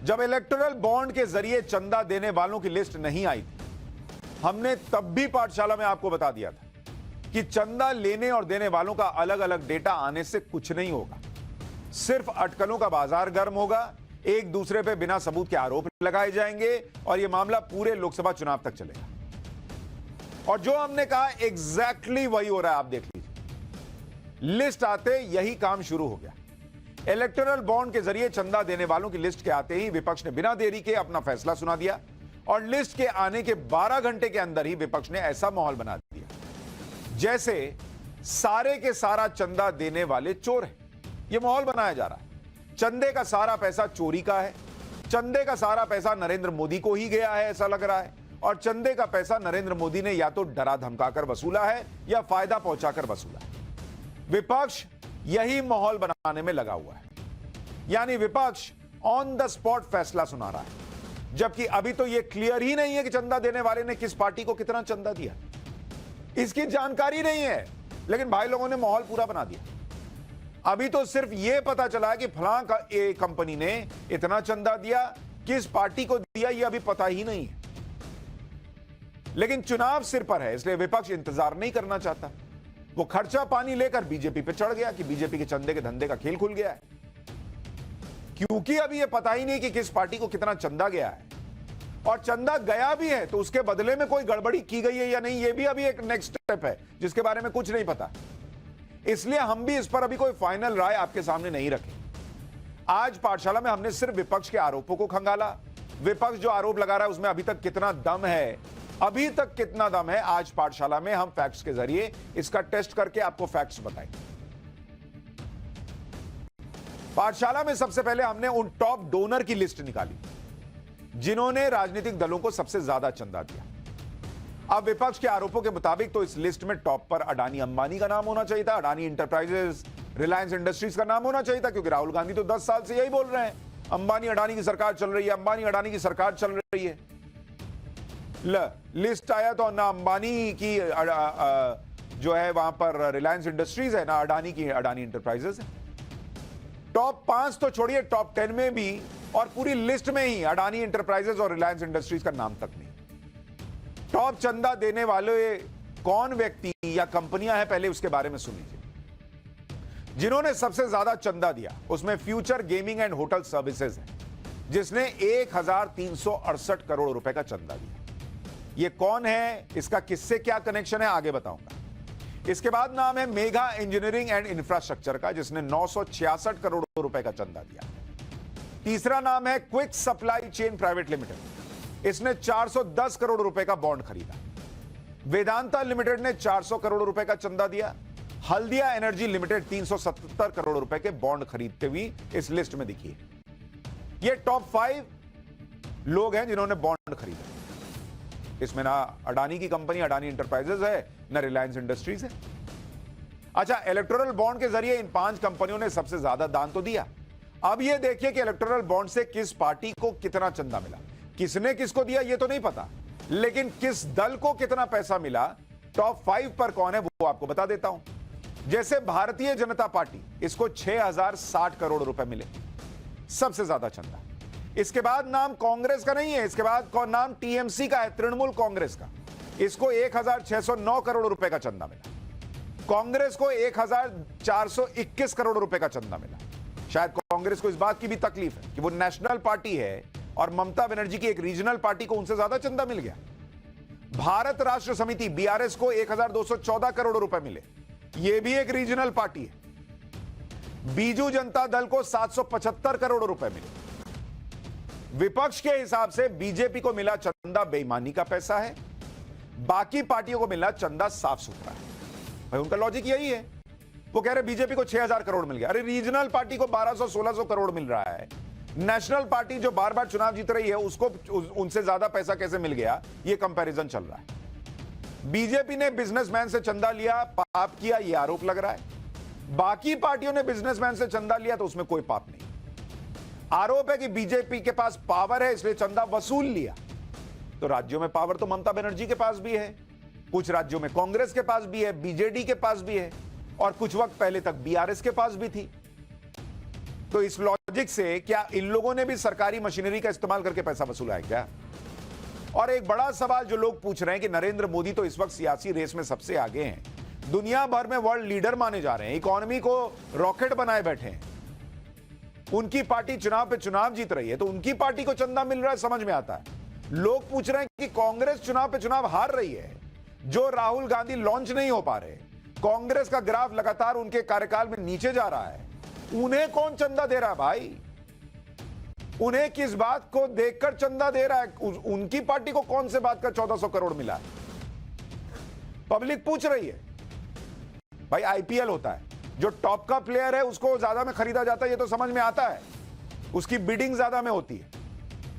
जब electoral bond के जरिए चंदा देने वालों की लिस्ट नहीं आई थी, हमने तब भी पाठशाला में आपको बता दिया था कि चंदा लेने और देने वालों का अलग अलग डेटा आने से कुछ नहीं होगा, सिर्फ अटकलों का बाजार गर्म होगा, एक दूसरे पे बिना सबूत के आरोप लगाए जाएंगे और यह मामला पूरे लोकसभा चुनाव तक चलेगा। और जो हमने कहा एग्जैक्टली वही हो रहा है। आप देख लीजिए, लिस्ट आते यही काम शुरू हो गया। इलेक्टोरल बॉन्ड के जरिए चंदा देने वालों की लिस्ट के आते ही विपक्ष ने बिना देरी के अपना फैसला सुना दिया और लिस्ट के आने के 12 घंटे के अंदर ही विपक्ष ने ऐसा माहौल बना दिया जैसे सारे के सारा चंदा देने वाले चोर हैं। यह माहौल बनाया जा रहा है। चंदे का सारा पैसा चोरी का है, चंदे का सारा पैसा नरेंद्र मोदी को ही गया है ऐसा लग रहा है, और चंदे का पैसा नरेंद्र मोदी ने या तो डरा धमकाकर वसूला है या फायदा पहुंचाकर वसूला है। विपक्ष यही माहौल बनाने में लगा हुआ है, यानी विपक्ष ऑन द स्पॉट फैसला सुना रहा है, जबकि अभी तो यह क्लियर ही नहीं है कि चंदा देने वाले ने किस पार्टी को कितना चंदा दिया, इसकी जानकारी नहीं है। लेकिन भाई लोगों ने माहौल पूरा बना दिया। अभी तो सिर्फ यह पता चला है कि फलां कंपनी ने इतना चंदा दिया, किस पार्टी को दिया यह अभी पता ही नहीं है। लेकिन चुनाव सिर पर है, इसलिए विपक्ष इंतजार नहीं करना चाहता। वो खर्चा पानी लेकर बीजेपी पे चढ़ गया कि बीजेपी के चंदे के धंधे का खेल खुल गया है, क्योंकि अभी यह पता ही नहीं कि किस पार्टी को कितना चंदा गया है, और चंदा गया भी है तो उसके बदले में कोई गड़बड़ी की गई है या नहीं, यह भी अभी एक नेक्स्ट स्टेप है जिसके बारे में कुछ नहीं पता। इसलिए हम भी इस पर अभी कोई फाइनल राय आपके सामने नहीं रखे। आज पाठशाला में हमने सिर्फ विपक्ष के आरोपों को खंगाला। विपक्ष जो आरोप लगा रहा है उसमें अभी तक कितना दम है, अभी तक कितना दम है, आज पाठशाला में हम फैक्ट्स के जरिए इसका टेस्ट करके आपको फैक्ट्स बताएंगे। पाठशाला में सबसे पहले हमने उन टॉप डोनर की लिस्ट निकाली जिन्होंने राजनीतिक दलों को सबसे ज्यादा चंदा दिया। अब विपक्ष के आरोपों के मुताबिक तो इस लिस्ट में टॉप पर अडानी अंबानी का नाम होना चाहिए था, अडानी इंटरप्राइजेस, रिलायंस इंडस्ट्रीज का नाम होना चाहिए था, क्योंकि राहुल गांधी तो 10 साल से यही बोल रहे हैं, अंबानी अडानी की सरकार चल रही है, अंबानी अडानी की सरकार चल रही है। लिस्ट आया तो ना अंबानी की जो है वहां पर रिलायंस इंडस्ट्रीज है, ना अडानी की अडानी इंटरप्राइजेस है। टॉप 5 तो छोड़िए, टॉप 10 में भी और पूरी लिस्ट में ही अडानी इंटरप्राइजेस और रिलायंस इंडस्ट्रीज का नाम तक नहीं। टॉप चंदा देने वाले कौन व्यक्ति या कंपनियां हैं, पहले उसके बारे में सुन लीजिए। जिन्होंने सबसे ज्यादा चंदा दिया उसमें future gaming and hotel services है, जिसने 1368 करोड़ रुपए का चंदा दिया। ये कौन है, इसका किससे क्या कनेक्शन है, आगे बताऊंगा। इसके बाद नाम है मेगा इंजीनियरिंग एंड इंफ्रास्ट्रक्चर का, जिसने 966 करोड़ रुपए का चंदा दिया। तीसरा नाम है quick supply chain private limited, इसने 410 करोड़ रुपए का बॉन्ड खरीदा। वेदांता लिमिटेड ने 400 करोड़ रुपए का चंदा दिया। हल्दिया एनर्जी लिमिटेड 370 करोड़ रुपए के बॉन्ड खरीदते हुए इस लिस्ट में दिखी है। ये टॉप 5 लोग हैं जिन्होंने बॉन्ड खरीदा। इसमें ना अडानी की कंपनी अडानी इंटरप्राइजेज है, ना रिलायंस इंडस्ट्रीज है। अच्छा, इलेक्टोरल बॉन्ड के जरिए इन 5 कंपनियों ने सबसे ज्यादा दान तो दिया। अब यह देखिए कि इलेक्टोरल बॉन्ड से किस पार्टी को कितना चंदा मिला, किसने किसको दिया ये तो नहीं पता, लेकिन किस दल को कितना पैसा मिला, टॉप 5 पर कौन है वो आपको बता देता हूं। जैसे भारतीय जनता पार्टी, इसको 6060 करोड़ रुपए मिले, सबसे ज्यादा चंदा। इसके बाद नाम कांग्रेस का नहीं है, इसके बाद नाम टीएमसी का है, तृणमूल कांग्रेस का, इसको 1609 करोड़ रुपए का चंदा मिला। कांग्रेस को 1421 करोड़ रुपए का चंदा मिला। शायद कांग्रेस को इस बात की भी तकलीफ है कि वो नेशनल पार्टी है और ममता बनर्जी की एक रीजनल पार्टी को उनसे ज्यादा चंदा मिल गया। भारत राष्ट्र समिति बीआरएस को 1214 करोड़ रुपए मिले, यह भी एक रीजनल पार्टी है। बीजू जनता दल को 775 करोड़ रुपए मिले। विपक्ष के हिसाब से बीजेपी को मिला चंदा बेईमानी का पैसा है, बाकी पार्टियों को मिला चंदा साफ सुथरा है। भाई उनका लॉजिक यही है, वो कह रहे बीजेपी को 6000 करोड़ मिल गया, अरे रीजनल पार्टी को 1200-1600 करोड़ मिल रहा है, नेशनल पार्टी जो बार बार चुनाव जीत रही है उसको उनसे ज्यादा पैसा कैसे मिल गया, ये कंपैरिजन चल रहा है। बीजेपी ने बिजनेसमैन से चंदा लिया, पाप किया, ये आरोप लग रहा है। बाकी पार्टियों ने बिजनेसमैन से चंदा लिया तो उसमें कोई पाप नहीं। आरोप है कि बीजेपी के पास पावर है इसलिए चंदा वसूल लिया। तो राज्यों में पावर तो ममता बनर्जी के पास भी है, कुछ राज्यों में कांग्रेस के पास भी है, बीजेडी के पास भी है, और कुछ वक्त पहले तक बीआरएस के पास भी थी। तो इस लॉजिक से क्या इन लोगों ने भी सरकारी मशीनरी का इस्तेमाल करके पैसा वसूला है क्या? और एक बड़ा सवाल जो लोग पूछ रहे हैं कि नरेंद्र मोदी तो इस वक्त सियासी रेस में सबसे आगे हैं, दुनिया भर में वर्ल्ड लीडर माने जा रहे हैं, इकोनॉमी को रॉकेट बनाए बैठे हैं, उनकी पार्टी चुनाव पे चुनाव जीत रही है, तो उनकी पार्टी को चंदा मिल रहा है, समझ में आता है। लोग पूछ रहे हैं कि कांग्रेस चुनाव पे चुनाव हार रही है, जो राहुल गांधी लॉन्च नहीं हो पा रहे, कांग्रेस का ग्राफ लगातार उनके कार्यकाल में नीचे जा रहा है, उन्हें कौन चंदा दे रहा है भाई? उन्हें किस बात को देखकर चंदा दे रहा है? उनकी पार्टी को कौन से बात का 1400 करोड़ मिला है? पब्लिक पूछ रही है। भाई आईपीएल होता है, जो टॉप का प्लेयर है उसको ज्यादा में खरीदा जाता है, ये तो समझ में आता है, उसकी बिडिंग ज्यादा में होती है,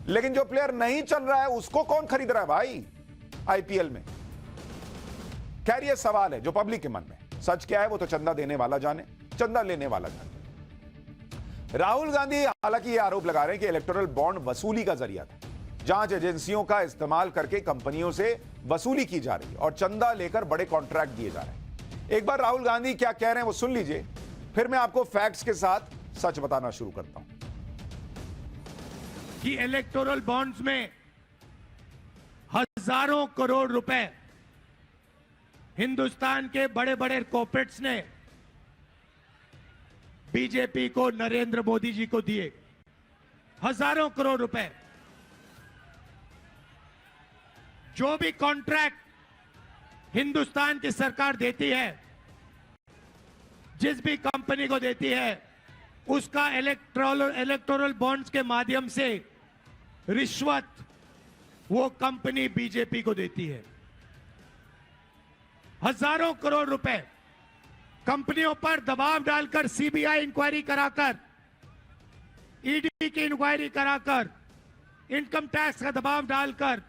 लेकिन जो प्लेयर नहीं चल रहा है उसको कौन खरीद रहा है भाई आईपीएल में? खैर ये सवाल है जो पब्लिक के मन में, सच क्या है वो तो चंदा देने वाला जाने, चंदा लेने वाला जाने। राहुल गांधी हालांकि ये आरोप लगा रहे हैं कि इलेक्टोरल बॉन्ड वसूली का जरिया था, जांच एजेंसियों का इस्तेमाल करके कंपनियों से वसूली की जा रही है और चंदा लेकर बड़े कॉन्ट्रैक्ट दिए जा रहे हैं। एक बार राहुल गांधी क्या कह रहे हैं वो सुन लीजिए, फिर मैं आपको फैक्ट्स के साथ सच बताना शुरू करता हूं। कि इलेक्टोरल बॉन्ड्स में हजारों करोड़ रुपए हिंदुस्तान के बड़े बड़े कॉर्पोरेट्स ने बीजेपी को, नरेंद्र मोदी जी को दिए, हजारों करोड़ रुपए। जो भी कॉन्ट्रैक्ट हिंदुस्तान की सरकार देती है, जिस भी कंपनी को देती है, उसका इलेक्टोरल बॉन्ड्स के माध्यम से रिश्वत वो कंपनी बीजेपी को देती है। हजारों करोड़ रुपए कंपनियों पर दबाव डालकर सीबीआई इंक्वायरी कराकर, ईडी की इंक्वायरी कराकर, इनकम टैक्स का दबाव डालकर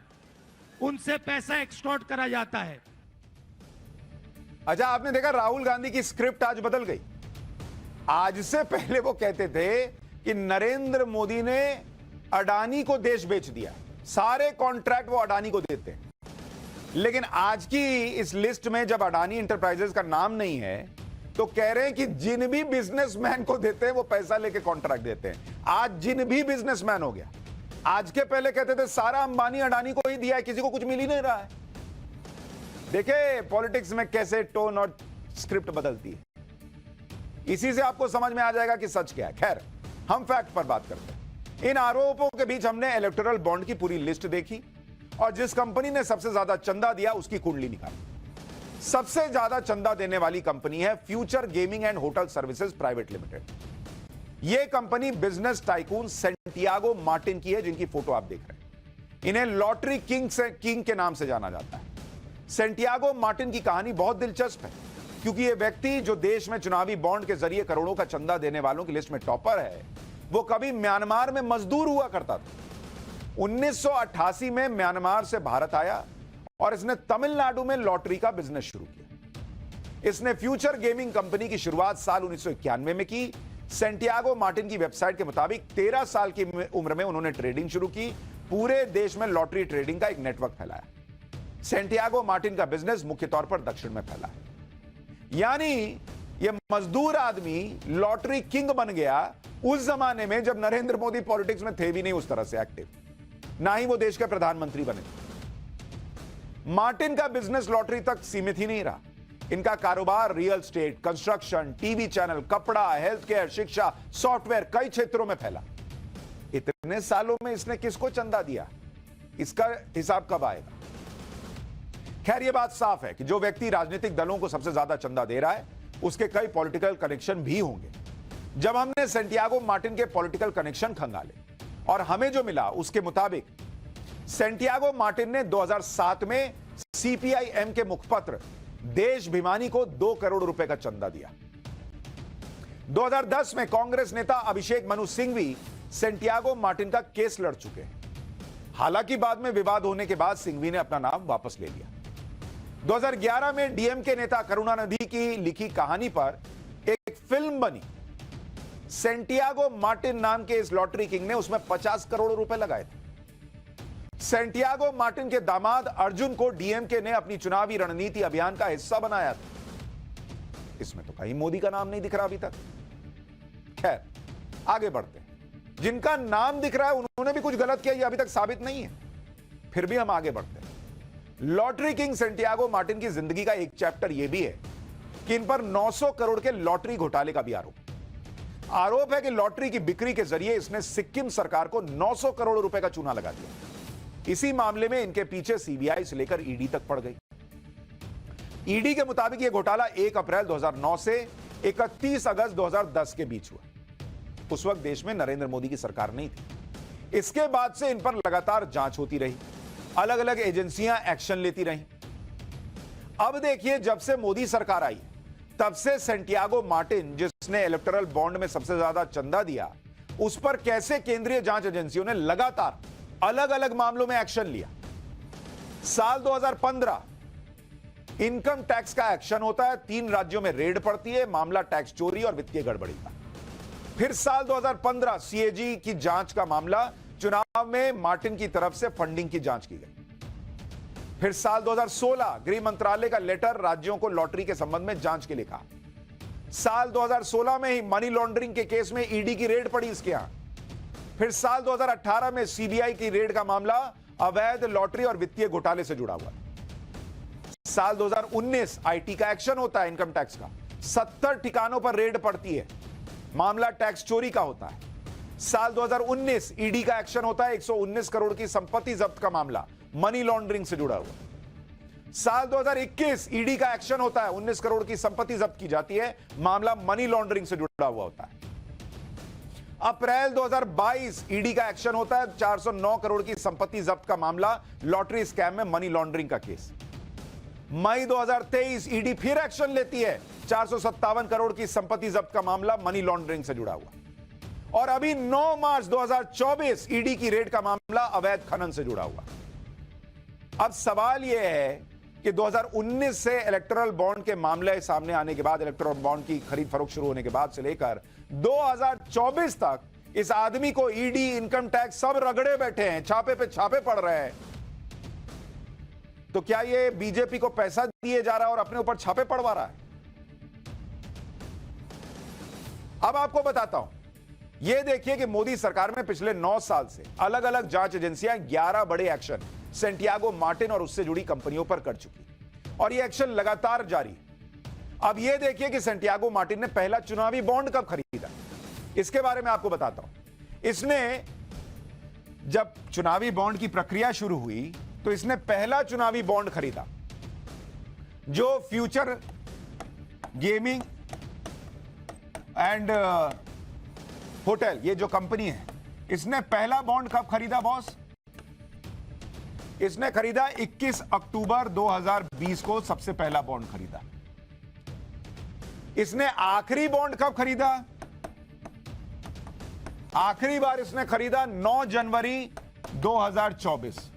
उनसे पैसा एक्सटॉर्ट करा जाता है। अच्छा, आपने देखा राहुल गांधी की स्क्रिप्ट आज बदल गई। आज से पहले वो कहते थे कि नरेंद्र मोदी ने अडानी को देश बेच दिया, सारे कॉन्ट्रैक्ट वो अडानी को देते हैं। लेकिन आज की इस लिस्ट में जब अडानी इंटरप्राइजेस का नाम नहीं है तो कह रहे हैं कि जिन भी बिजनेसमैन को देते हैं वो पैसा लेके कॉन्ट्रैक्ट देते हैं। आज जिन भी बिजनेसमैन हो गया। आज के पहले कहते थे सारा अंबानी अडानी को ही दिया है, किसी को कुछ मिल ही नहीं रहा है। देखिए पॉलिटिक्स में कैसे टोन और स्क्रिप्ट बदलती है, इसी से आपको समझ में आ जाएगा कि सच क्या है। खैर हम फैक्ट पर बात करते हैं। इन आरोपों के बीच हमने इलेक्टोरल बॉन्ड की पूरी लिस्ट देखी और जिस कंपनी ने सबसे ज्यादा चंदा दिया उसकी कुंडली निकाली। सबसे ज्यादा चंदा देने वाली कंपनी है future gaming and hotel services private limited. यह company business tycoon Santiago Martin की है, जिनकी फोटो आप देख रहे हैं। इन्हें लॉटरी किंग के नाम से जाना जाता है। सेंटियागो मार्टिन की कहानी बहुत दिलचस्प है, क्योंकि यह व्यक्ति जो देश में चुनावी बॉन्ड के जरिए करोड़ों का चंदा देने वालों की लिस्ट में टॉपर है, वो कभी म्यांमार में मजदूर हुआ करता था। 1988 में म्यांमार से भारत आया और इसने तमिलनाडु में लॉटरी का बिजनेस शुरू किया। इसने फ्यूचर गेमिंग कंपनी की शुरुआत साल 1991 में की। सेंटियागो मार्टिन की वेबसाइट के मुताबिक 13 साल की उम्र में उन्होंने ट्रेडिंग शुरू की। पूरे देश में लॉटरी ट्रेडिंग का एक नेटवर्क फैलाया। सेंटियागो मार्टिन का बिजनेस मुख्य तौर पर दक्षिण में फैला है। यानी यह मजदूर आदमी लॉटरी किंग बन गया उस जमाने में जब नरेंद्र मोदी पॉलिटिक्स में थे भी नहीं उस तरह से एक्टिव, ना ही वो देश के प्रधानमंत्री बने। मार्टिन का बिजनेस लॉटरी तक सीमित ही नहीं रहा। इनका कारोबार real estate, construction, TV channel, कपड़ा, हेल्थ केयर, शिक्षा, सॉफ्टवेयर, कई क्षेत्रों में फैला। इतने सालों में इसने किसको चंदा दिया, इसका हिसाब कब आएगा? खैर यह बात साफ है कि जो व्यक्ति राजनीतिक दलों को सबसे ज्यादा चंदा दे रहा है उसके कई पॉलिटिकल कनेक्शन भी होंगे। जब हमने सेंटियागो मार्टिन के पॉलिटिकल कनेक्शन खंगाले और हमें जो मिला उसके मुताबिक सेंटियागो मार्टिन ने 2007 में सीपीआई-एम के मुखपत्र देशभिमानी को 2 करोड़ रुपए का चंदा दिया। 2010 में कांग्रेस नेता अभिषेक मनु सिंघवी सेंटियागो मार्टिन का केस लड़ चुके हैं। हालांकि बाद में विवाद होने के बाद सिंघवी ने अपना नाम वापस ले लिया। 2011 में डीएमके नेता करुणानिधि की लिखी कहानी पर एक फिल्म बनी। सेंटियागो मार्टिन नाम के इस लॉटरी किंग ने उसमें 50 करोड़ रुपए लगाए थे। सेंटियागो मार्टिन के दामाद अर्जुन को डीएमके ने अपनी चुनावी रणनीति अभियान का हिस्सा बनाया था। इसमें तो कहीं मोदी का नाम नहीं दिख रहा अभी तक। खैर आगे बढ़ते हैं। जिनका नाम दिख रहा है उन्होंने भी कुछ गलत किया, ये अभी तक साबित नहीं है, फिर भी हम आगे बढ़ते हैं। लॉटरी किंग सैंटियागो मार्टिन की जिंदगी का एक चैप्टर यह भी है कि इन पर 900 करोड़ के लॉटरी घोटाले का भी आरोप है कि लॉटरी की बिक्री के जरिए इसने सिक्किम सरकार को 900 करोड़ रुपए का चूना लगा दिया। इसी मामले में इनके पीछे सीबीआई से लेकर ईडी तक पड़ गई। ईडी के मुताबिक यह घोटाला 1 अप्रैल 2009 से 31 अगस्त 2010 के बीच हुआ। उस वक्त देश में नरेंद्र मोदी की सरकार नहीं थी। इसके बाद से इन पर लगातार जांच होती रही, अलग अलग एजेंसियां एक्शन लेती रहीं। अब देखिए, जब से मोदी सरकार आई तब से सैंटियागो मार्टिन, जिसने इलेक्टोरल बॉन्ड में सबसे ज्यादा चंदा दिया, उस पर कैसे केंद्रीय जांच एजेंसियों ने लगातार अलग अलग मामलों में एक्शन लिया। साल 2015 इनकम टैक्स का एक्शन होता है, 3 राज्यों में रेड पड़ती है, मामला टैक्स चोरी और वित्तीय गड़बड़ी का। फिर साल 2015 सीएजी की जांच का मामला, चुनाव में मार्टिन की तरफ से फंडिंग की जांच की गई। फिर साल 2016 गृह मंत्रालय का लेटर राज्यों को लॉटरी के संबंध में जांच के लिए कहा। साल 2016 में ही मनी लॉन्ड्रिंग के केस में ईडी की रेड पड़ी इसके यहां। फिर साल 2018 में सीबीआई की रेड का मामला अवैध लॉटरी और वित्तीय घोटाले से जुड़ा हुआ। साल 2019 आईटी का एक्शन होता है, इनकम टैक्स का 70 ठिकानों पर रेड पड़ती है, मामला टैक्स चोरी का होता है। साल 2019 ईडी का एक्शन होता है, 119 करोड़ की संपत्ति जब्त का मामला मनी लॉन्ड्रिंग से जुड़ा हुआ। साल 2021 ईडी का एक्शन होता है, 19 करोड़ की संपत्ति जब्त की जाती है, मामला मनी लॉन्ड्रिंग से जुड़ा हुआ होता है। अप्रैल 2022 ईडी का एक्शन होता है, 409 करोड़ की संपत्ति जब्त का मामला, लॉटरी स्कैम में मनी लॉन्ड्रिंग का केस। मई 2023 ईडी फिर एक्शन लेती है, 457 करोड़ की संपत्ति जब्त का मामला मनी लॉन्ड्रिंग से जुड़ा हुआ। और अभी 9 मार्च 2024 ईडी की रेड का मामला अवैध खनन से जुड़ा हुआ। अब सवाल यह है कि 2019 से इलेक्टोरल बॉन्ड के मामले सामने आने के बाद, इलेक्टोरल बॉन्ड की खरीद फरोख्त शुरू होने के बाद से लेकर 2024 तक इस आदमी को ईडी, इनकम टैक्स सब रगड़े बैठे हैं, छापे पे छापे पड़ रहे हैं। तो क्या ये बीजेपी को पैसा दिए जा रहा है और अपने ऊपर छापे पड़वा रहा है? अब आपको बताता हूं, यह देखिए कि मोदी सरकार में पिछले 9 साल से अलग अलग जांच एजेंसियां 11 बड़े एक्शन सैंटियागो मार्टिन और उससे जुड़ी कंपनियों पर कर चुकी, और यह एक्शन लगातार जारी। अब यह देखिए कि सैंटियागो मार्टिन ने पहला चुनावी बॉन्ड कब खरीदा, इसके बारे में आपको बताता हूं। इसने जब चुनावी बॉन्ड की प्रक्रिया शुरू हुई तो इसने पहला चुनावी बॉन्ड खरीदा जो फ्यूचर गेमिंग एंड होटल, ये जो कंपनी है, इसने पहला बॉन्ड कब खरीदा बॉस? इसने खरीदा 21 अक्टूबर 2020 को सबसे पहला बॉन्ड खरीदा। इसने आखिरी बॉन्ड कब खरीदा? आखिरी बार इसने खरीदा 9 जनवरी 2024।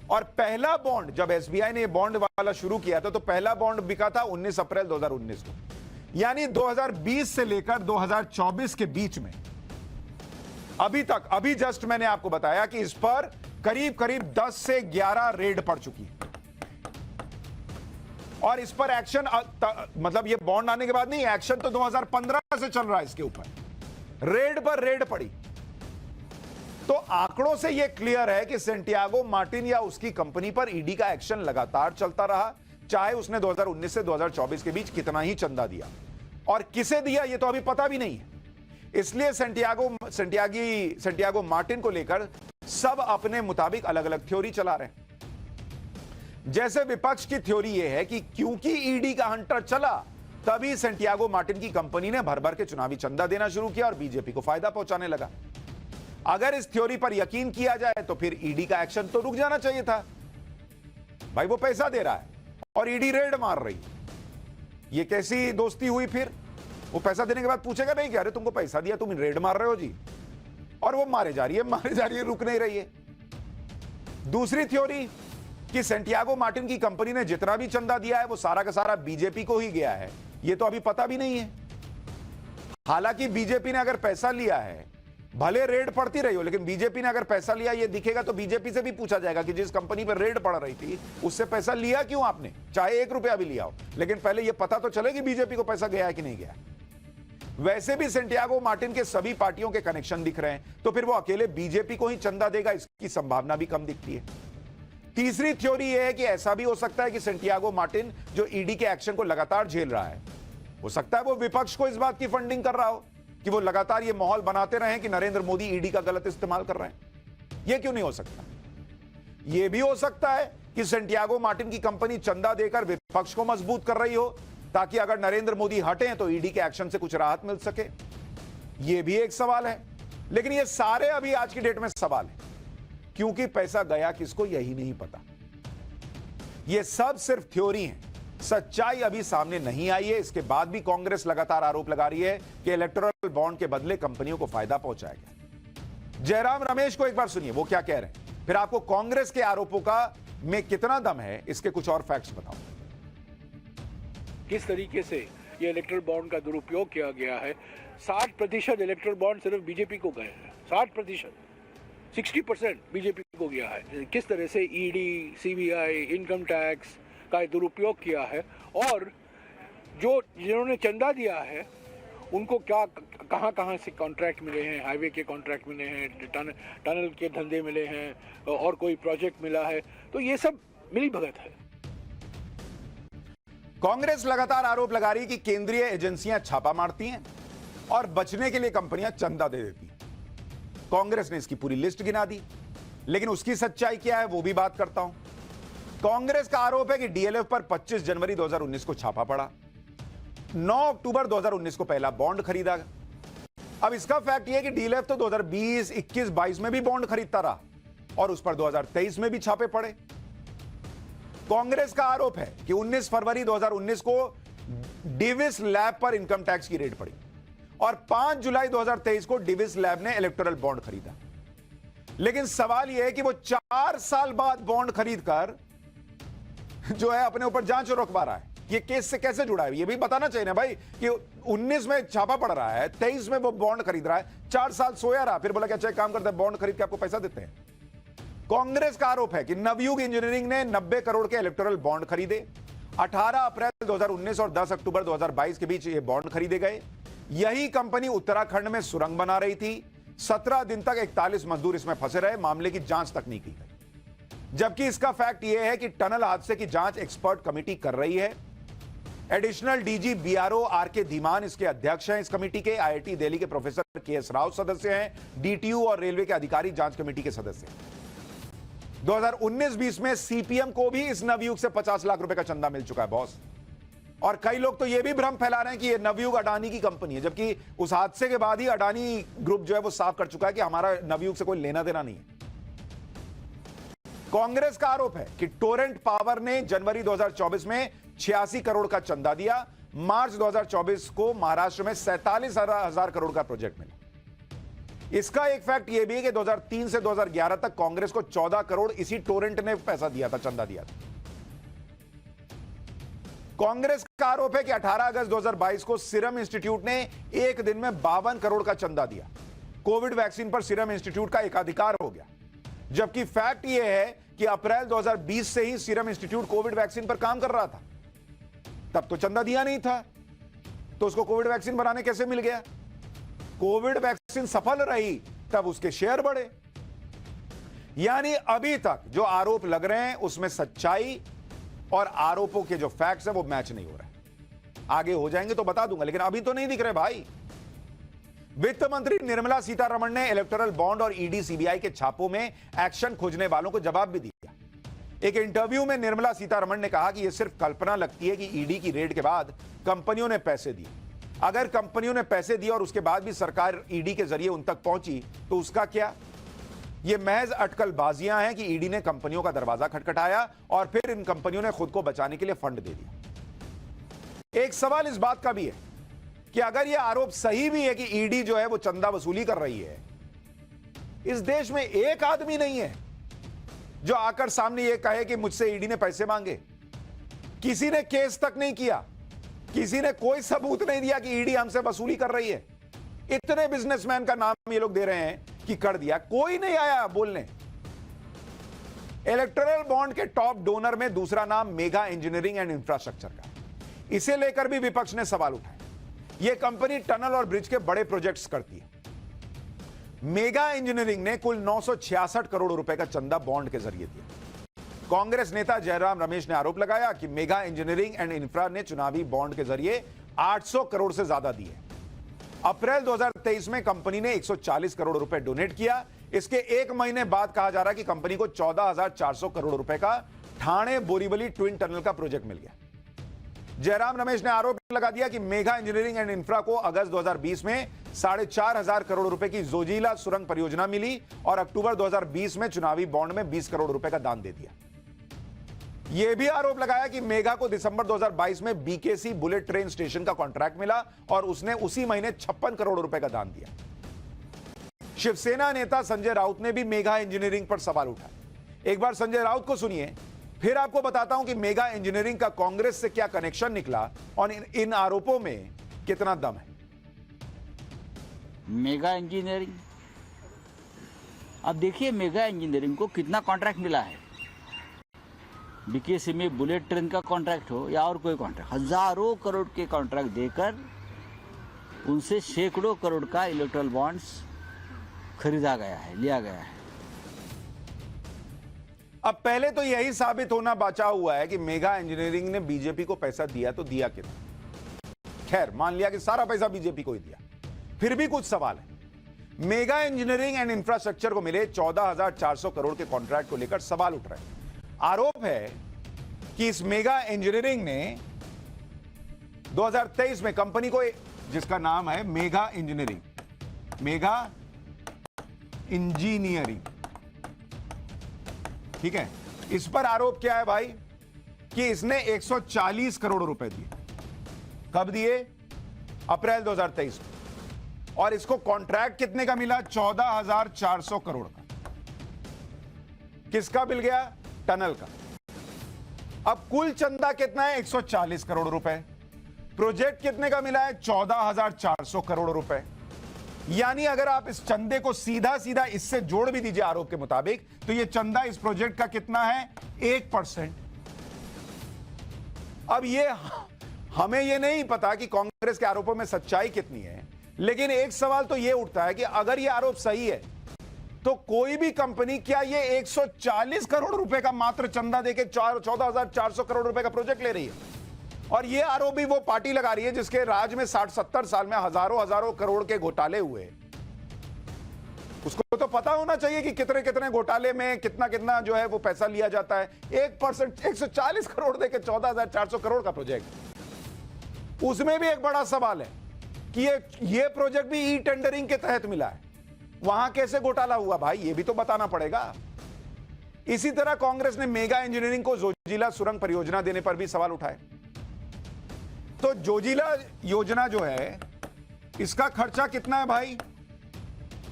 और पहला बॉन्ड जब एसबीआई ने बॉन्ड वाला शुरू किया था तो पहला बॉन्ड बिका था 19 अप्रैल 2019 को, यानी 2020 से लेकर 2024 के बीच में अभी तक, अभी जस्ट मैंने आपको बताया कि इस पर करीब करीब 10 से 11 रेड पड़ चुकी है। और इस पर एक्शन, मतलब ये बॉन्ड आने के बाद नहीं, एक्शन तो 2015 से चल रहा है इसके ऊपर, रेड पर रेड पड़ी। तो आंकड़ों से यह क्लियर है कि सैंटियागो मार्टिन या उसकी कंपनी पर ईडी का एक्शन लगातार चलता रहा, चाहे उसने 2019 से 2024 के बीच कितना ही चंदा दिया, और किसे दिया यह तो अभी पता भी नहीं है। इसलिए सैंटियागो मार्टिन को लेकर सब अपने मुताबिक अलग अलग थ्योरी चला रहे हैं। जैसे विपक्ष की थ्योरी यह है कि क्योंकि ईडी का हंटर चला तभी सैंटियागो मार्टिन की कंपनी ने भर भर के चुनावी चंदा देना शुरू किया और बीजेपी को फायदा पहुंचाने लगा। अगर इस थ्योरी पर यकीन किया जाए तो फिर ईडी का एक्शन तो रुक जाना चाहिए था। भाई वो पैसा दे रहा है और ईडी रेड मार रही, ये कैसी दोस्ती हुई? फिर वो पैसा देने के बाद पूछेगा नहीं कि अरे तुमको पैसा दिया, तुम रेड मार रहे हो जी, और वो मारे जा रही है, रुक नहीं रही है। दूसरी थ्योरी कि सैंटियागो मार्टिन की कंपनी ने जितना भी चंदा दिया है वो सारा का सारा बीजेपी को ही गया है, ये तो अभी पता भी नहीं है। हालांकि बीजेपी ने अगर पैसा लिया है, भले रेड पड़ती रही हो, लेकिन बीजेपी ने अगर पैसा लिया ये दिखेगा तो बीजेपी से भी पूछा जाएगा कि जिस कंपनी पर रेड पड़ रही थी उससे पैसा लिया क्यों आपने, चाहे 1 रुपया भी लिया हो, लेकिन पहले ये पता तो चले कि बीजेपी को पैसा गया है कि नहीं गया। वैसे भी सेंटियागो मार्टिन के सभी पार्टियों के कनेक्शन दिख रहे हैं, तो फिर वो अकेले बीजेपी को ही चंदा देगा, इसकी संभावना भी कम दिखती है। तीसरी थ्योरी यह है कि ऐसा भी हो सकता है कि सेंटियागो मार्टिन जो ईडी के एक्शन को लगातार झेल रहा है, हो सकता है वो विपक्ष को इस बात की फंडिंग कर रहा हो कि वो लगातार ये माहौल बनाते रहे कि नरेंद्र मोदी ईडी का गलत इस्तेमाल कर रहे हैं। यह क्यों नहीं हो सकता? यह भी हो सकता है कि सेंटियागो मार्टिन की कंपनी चंदा देकर विपक्ष को मजबूत कर रही हो, ताकि अगर नरेंद्र मोदी हटें तो ईडी के एक्शन से कुछ राहत मिल सके। यह भी एक सवाल है, लेकिन ये सारे अभी आज की डेट में सवाल है, क्योंकि पैसा गया किसको यही नहीं पता। ये सब सिर्फ थ्योरी है, सच्चाई अभी सामने नहीं आई है। इसके बाद भी कांग्रेस लगातार आरोप लगा रही है कि इलेक्टोरल बॉन्ड के बदले कंपनियों को फायदा पहुंचाया गया। जयराम रमेश को एक बार सुनिए वो क्या कह रहे हैं, फिर आपको कांग्रेस के आरोपों का में कितना दम है इसके कुछ और फैक्ट्स बताओ। किस तरीके से ये इलेक्ट्रल बॉन्ड का दुरुपयोग किया गया है। 60% इलेक्ट्रल बॉन्ड सिर्फ बीजेपी को गए हैं, 60%, 60% बीजेपी को गया है। किस तरह से ईडी, सीबीआई, इनकम टैक्स का दुरुपयोग किया है, और जो जिन्होंने चंदा दिया है उनको क्या कहां से कॉन्ट्रैक्ट मिले हैं, हाईवे के कॉन्ट्रैक्ट मिले हैं, टनल के धंधे मिले हैं, और कोई प्रोजेक्ट मिला है, तो ये सब मिली भगत है। कांग्रेस लगातार आरोप लगा रही है कि केंद्रीय एजेंसियां छापा मारती हैं और बचने के लिए कंपनियां चंदा दे देती हैं। कांग्रेस ने इसकी पूरी लिस्ट गिना दी, लेकिन उसकी सच्चाई क्या है वो भी बात करता हूं। कांग्रेस का आरोप है कि डीएलएफ पर 25 जनवरी 2019 को छापा पड़ा, 9 अक्टूबर 2019 को पहला बॉन्ड खरीदा। अब इसका फैक्ट यह है कि डीएलएफ तो 2020, 21, 22 में भी बॉन्ड खरीदता रहा और उस पर 2023 में भी छापे पड़े। कांग्रेस का आरोप है कि 19 फरवरी 2019 को डिविस लैब पर इनकम टैक्स की रेड पड़ी और 5 जुलाई 2023 को डिविस लैब ने इलेक्टोरल बॉन्ड खरीदा। लेकिन सवाल यह है कि वो 4 साल बाद बॉन्ड खरीदकर जो है अपने ऊपर जांच रुकवा रहा है। ये केस से कैसे जुड़ा है ये भी बताना चाहिए ना भाई, कि 19 में छापा पड़ रहा है, 23 में वो बॉन्ड खरीद रहा है, 4 साल सोया रहा, फिर बोला कि अच्छा एक काम करते हैं बॉन्ड खरीद के आपको पैसा देते हैं। कांग्रेस का आरोप है कि नवयुग इंजीनियरिंग ने 90 करोड़ के इलेक्टोरल बॉन्ड खरीदे। 18 अप्रैल 2019 और 10 अक्टूबर 2022 के बीच ये बॉन्ड खरीदे गए। यही कंपनी उत्तराखंड में सुरंग बना रही थी। 17 दिन तक 41 मजदूर इसमें फंसे रहे, मामले की जांच तक नहीं की गई। जबकि इसका फैक्ट यह है कि टनल हादसे की जांच एक्सपर्ट कमेटी कर रही है। Additional DG BRO RK Dhiman इसके अध्यक्ष हैं। इस कमेटी के आईआईटी दिल्ली के प्रोफेसर केएस राव सदस्य हैं। डीटीयू और रेलवे के अधिकारी जांच कमेटी के सदस्य हैं। 2019-20 में सीपीएम को भी इस नवयुग से 50 लाख रुपए का चंदा मिल चुका है बॉस। और कई लोग तो यह भी भ्रम फैला रहे हैं कि यह नवयुग अडानी की कंपनी है, जबकि उस हादसे के बाद ही अडानी ग्रुप जो है वो साफ कर चुका है कि हमारा नवयुग से कोई लेना देना नहीं है। कांग्रेस का आरोप है कि टोरेंट पावर ने जनवरी 2024 में 86 करोड़ का चंदा दिया। मार्च 2024 को महाराष्ट्र में 47,000 करोड़ का प्रोजेक्ट मिला। इसका एक फैक्ट यह भी है कि 2003 से 2011 तक कांग्रेस को 14 करोड़ इसी टोरेंट ने पैसा दिया था, चंदा दिया था। कांग्रेस का आरोप है कि 18 अगस्त 2022 को सीरम इंस्टीट्यूट ने एक दिन में 52 करोड़ का चंदा दिया। कोविड वैक्सीन पर सीरम इंस्टीट्यूट का एकाधिकार हो गया, जबकि फैक्ट यह है कि अप्रैल 2020 से ही सीरम इंस्टीट्यूट कोविड वैक्सीन पर काम कर रहा था। तब तो चंदा दिया नहीं था, तो उसको कोविड वैक्सीन बनाने कैसे मिल गया? कोविड वैक्सीन सफल रही तब उसके शेयर बढ़े। यानी अभी तक जो आरोप लग रहे हैं उसमें सच्चाई और आरोपों के जो फैक्ट्स हैं वो मैच नहीं हो रहे। आगे हो जाएंगे तो बता दूंगा, लेकिन अभी तो नहीं दिख रहे भाई। वित्त मंत्री निर्मला सीतारमण ने इलेक्टोरल बॉन्ड और ईडी सीबीआई के छापों में एक्शन खोजने वालों को जवाब भी दिया। एक इंटरव्यू में निर्मला सीतारमण ने कहा कि यह सिर्फ कल्पना लगती है कि ईडी की रेड के बाद कंपनियों ने पैसे दिए। अगर कंपनियों ने पैसे दिए और उसके बाद भी सरकार ईडी के जरिए उन तक पहुंची तो उसका क्या? यह महज अटकलबाजियां हैं कि ईडी ने कंपनियों का दरवाजा खटखटाया और फिर इन कंपनियों ने खुद को बचाने के लिए फंड दे दिया। एक सवाल इस बात का भी है कि अगर यह आरोप सही भी है कि ईडी जो है वो चंदा वसूली कर रही है, इस देश में एक आदमी नहीं है जो आकर सामने यह कहे कि मुझसे ईडी ने पैसे मांगे। किसी ने केस तक नहीं किया, किसी ने कोई सबूत नहीं दिया कि ईडी हमसे वसूली कर रही है। इतने बिजनेसमैन का नाम ये लोग दे रहे हैं कि कर दिया, कोई नहीं आया बोलने। इलेक्टोरल बॉन्ड के टॉप डोनर में दूसरा नाम मेगा इंजीनियरिंग एंड इंफ्रास्ट्रक्चर का। इसे लेकर भी विपक्ष ने सवाल उठाए यह कंपनी टनल और ब्रिज के बड़े प्रोजेक्ट्स करती है। मेगा इंजीनियरिंग ने कुल 966 करोड़ रुपए का चंदा बॉन्ड के जरिए दिया। कांग्रेस नेता जयराम रमेश ने आरोप लगाया कि मेगा इंजीनियरिंग एंड इंफ्रा ने चुनावी बॉन्ड के जरिए 800 करोड़ से ज्यादा दिए। अप्रैल 2023 में कंपनी ने 140 करोड़ रुपए डोनेट किया। इसके एक महीने बाद कहा जा रहा है कि कंपनी को 14,400 करोड़ रुपए का ठाणे बोरीवली ट्विन टनल का प्रोजेक्ट मिल गया। जयराम रमेश ने आरोप लगा दिया कि मेगा इंजीनियरिंग एंड इंफ्रा को अगस्त 2020 में 4,500 करोड़ रुपए की जोजिला सुरंग परियोजना मिली और अक्टूबर 2020 में चुनावी बॉन्ड में 20 करोड़ रुपए का दान दे दिया। यह भी आरोप लगाया कि मेगा को दिसंबर 2022 में बीकेसी बुलेट ट्रेन स्टेशन का कॉन्ट्रैक्ट मिला और उसने उसी महीने 56 करोड़ रुपए का दान दिया। शिवसेना नेता संजय राउत ने भी मेगा इंजीनियरिंग पर सवाल उठाया। एक बार संजय राउत को सुनिए, फिर आपको बताता हूं कि मेगा इंजीनियरिंग का कांग्रेस से क्या कनेक्शन निकला और इन आरोपों में कितना दम है। मेगा इंजीनियरिंग, अब देखिए मेगा इंजीनियरिंग को कितना कॉन्ट्रैक्ट मिला है। बीकेसी में बुलेट ट्रेन का कॉन्ट्रैक्ट हो या और कोई कॉन्ट्रैक्ट, हजारों करोड़ के कॉन्ट्रैक्ट देकर उनसे सैकड़ों करोड़ का इलेक्ट्रल बॉन्ड्स खरीदा गया है, लिया गया है। अब पहले तो यही साबित होना बचा हुआ है कि मेगा इंजीनियरिंग ने बीजेपी को पैसा दिया तो दिया कितना। खैर, मान लिया कि सारा पैसा बीजेपी को ही दिया, फिर भी कुछ सवाल है। मेगा इंजीनियरिंग एंड इंफ्रास्ट्रक्चर को मिले 14,400 करोड़ के कॉन्ट्रैक्ट को लेकर सवाल उठ रहे हैं। आरोप है कि इस मेगा इंजीनियरिंग ने 2023 में कंपनी को, जिसका नाम है मेगा इंजीनियरिंग, ठीक है, इस पर आरोप क्या है भाई कि इसने 140 करोड़ रुपए दिए। कब दिए? अप्रैल 2023 में। और इसको कॉन्ट्रैक्ट कितने का मिला? 14,400 करोड़ का। किसका मिल गया? टनल का। अब कुल चंदा कितना है? 140 करोड़ रुपए। प्रोजेक्ट कितने का मिला है? 14,400 करोड़ रुपए। यानी अगर आप इस चंदे को सीधा सीधा इससे जोड़ भी दीजिए आरोप के मुताबिक, तो यह चंदा इस प्रोजेक्ट का कितना है? 1%। अब हमें यह नहीं पता कि कांग्रेस के आरोपों में सच्चाई कितनी है, लेकिन एक सवाल तो यह उठता है कि अगर यह आरोप सही है तो कोई भी कंपनी क्या ये 140 करोड़ रुपए का मात्र चंदा देके 14,400 करोड़ रुपए का प्रोजेक्ट ले रही है? और ये आरोप भी वो पार्टी लगा रही है जिसके राज में 60-70 साल में हजारों करोड़ के घोटाले हुए। उसको तो पता होना चाहिए कि कितने कितने घोटाले में कितना कितना जो है वो पैसा लिया जाता है। 1% 140 करोड़ देके 14,400 करोड़ का प्रोजेक्ट। उसमें भी एक बड़ा सवाल है कि ये प्रोजेक्ट भी ई टेंडरिंग के तहत मिला है। वहां कैसे घोटाला हुआ भाई, ये भी तो बताना पड़ेगा। इसी तरह कांग्रेस ने मेगा इंजीनियरिंग को जोजिला सुरंग परियोजना देने पर भी सवाल उठाए। तो जोजिला योजना जो है, इसका खर्चा कितना है भाई?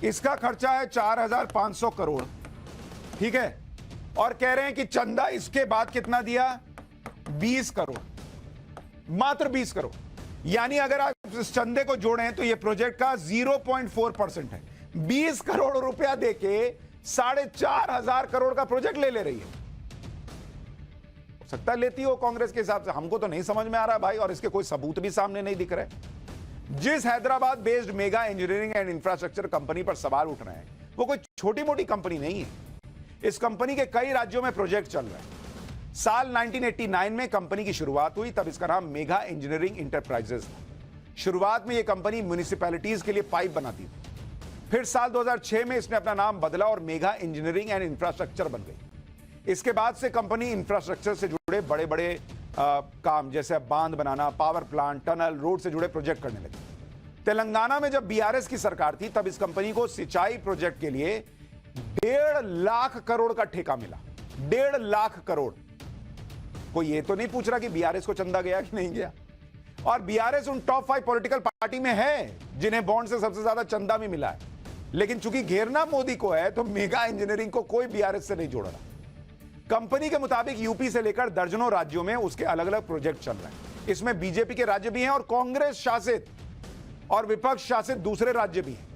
इसका खर्चा है 4,500 करोड़, ठीक है। और कह रहे हैं कि चंदा इसके बाद कितना दिया? 20 करोड़, मात्र 20 करोड़। यानी अगर आप इस चंदे को जोड़ें तो यह प्रोजेक्ट का 0.4% है। 20 करोड़ रुपया देके 4,500 करोड़ का प्रोजेक्ट ले रही है। सकता लेती हो कांग्रेस के हिसाब से, हमको तो नहीं समझ में आ रहा भाई, और इसके कोई सबूत भी सामने नहीं दिख रहे। जिस Hyderabad based mega engineering and infrastructure company पर सवाल उठ रहे हैं, वो कोई छोटी मोटी कंपनी नहीं है। इस कंपनी के कई राज्यों में प्रोजेक्ट चल रहे हैं। साल 1989 में कंपनी की शुरुआत हुई, तब इसका नाम मेगा इंजीनियरिंग इंटरप्राइजेस था। शुरुआत में यह कंपनी म्युनिसिपैलिटीज के लिए पाइप बनाती थी। फिर साल 2006 में इसने अपना नाम बदला और मेगा इंजीनियरिंग एंड इंफ्रास्ट्रक्चर बन गई। इसके बाद से कंपनी इंफ्रास्ट्रक्चर से जुड़े बड़े बड़े काम, जैसे बांध बनाना, पावर प्लांट, टनल, रोड से जुड़े प्रोजेक्ट करने लगी। तेलंगाना में जब बीआरएस की सरकार थी, तब इस कंपनी को सिंचाई प्रोजेक्ट के लिए 1.5 लाख करोड़ का ठेका मिला। 1.5 लाख करोड़। कोई ये तो नहीं पूछ रहा कि बीआरएस को चंदा गया कि नहीं गया। और बीआरएस उन टॉप 5 पॉलिटिकल पार्टी में है जिन्हें बॉन्ड से सबसे ज्यादा चंदा भी मिला है। लेकिन चूंकि घेरना मोदी को है, तो मेगा इंजीनियरिंग को कोई बीआरएस से नहीं जोड़ रहा। कंपनी के मुताबिक यूपी से लेकर दर्जनों राज्यों में उसके अलग अलग प्रोजेक्ट चल रहे हैं। इसमें बीजेपी के राज्य भी हैं और कांग्रेस शासित और विपक्ष शासित दूसरे राज्य भी हैं।